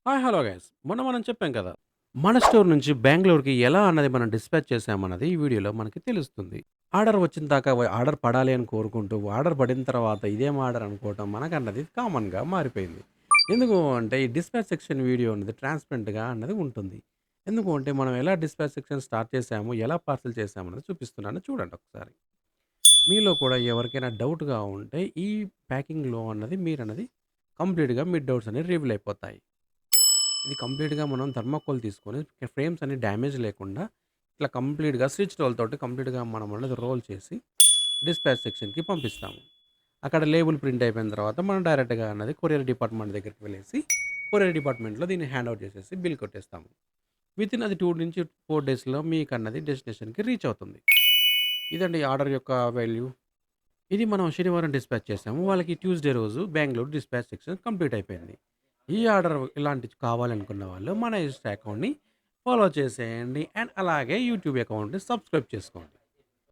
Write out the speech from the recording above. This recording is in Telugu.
Hello guys. మొన్న మనం చెప్పాం కదా! మన స్టోర్ నుంచి బెంగుళూరుకి ఎలా అన్నది మనం డిస్పాచ్ చేశామన్నది ఈ వీడియోలో మనకి తెలుస్తుంది. ఆర్డర్ వచ్చిన దాకా ఆర్డర్ పడాలి అని కోరుకుంటూ, ఆర్డర్ పడిన తర్వాత ఇదేం ఆర్డర్ అనుకోవటం మనకన్నది కామన్‌గా మారిపోయింది. ఎందుకు అంటే ఈ డిస్పాచ్ సెక్షన్ వీడియో అన్నది ట్రాన్స్‌పరెంట్‌గా అన్నది ఉంటుంది. ఎందుకు అంటే మనం ఎలా డిస్పాచ్ సెక్షన్ స్టార్ట్ చేశాము, ఎలా పార్సెల్ చేశామన్నది చూపిస్తున్నాను చూడండి ఒకసారి. మీలో కూడా ఎవరికైనా డౌట్‌గా ఉంటే ఈ ప్యాకింగ్‌లో అన్నది మీరన్నది కంప్లీట్‌గా మీ డౌట్స్ అనేవి రివీల్ అయిపోతాయి. ఇది కంప్లీట్‌గా మనం థర్మాకోల్ తీసుకొని ఫ్రేమ్స్ అన్ని డ్యామేజ్ లేకుండా ఇట్లా కంప్లీట్‌గా స్విచ్ రోల్ తోటి కంప్లీట్‌గా మనం అనేది రోల్ చేసి డిస్పాచ్ సెక్షన్‌కి పంపిస్తాము. అక్కడ లేబుల్ ప్రింట్ అయిపోయిన తర్వాత మనం డైరెక్ట్‌గా అన్నది కొరియర్ డిపార్ట్‌మెంట్ దగ్గరికి వెళ్ళేసి కొరియర్ డిపార్ట్‌మెంట్‌లో దీన్ని హ్యాండ్ ఓవర్ చేసేసి బిల్ కొట్టేస్తాము. వితిన్ అది 2-4 డేస్‌లో మీకన్నది డెస్టినేషన్‌కి రీచ్ అవుతుంది. ఇదండి ఆర్డర్ యొక్క వాల్యూ. ఇది మనం శనివారం డిస్పాచ్ చేసాము. వాళ్ళకి ట్యూస్‌డే రోజు బెంగుళూరు డిస్పాచ్ సెక్షన్ కంప్లీట్ అయిపోయింది. ఈ ఆర్డర్ ఇలాంటివి కావాలనుకున్న వాళ్ళు మన ఇన్‌స్టా అకౌంట్‌ని ఫాలో చేసేయండి. అండ్ అలాగే యూట్యూబ్ అకౌంట్‌ని సబ్స్క్రైబ్ చేసుకోండి.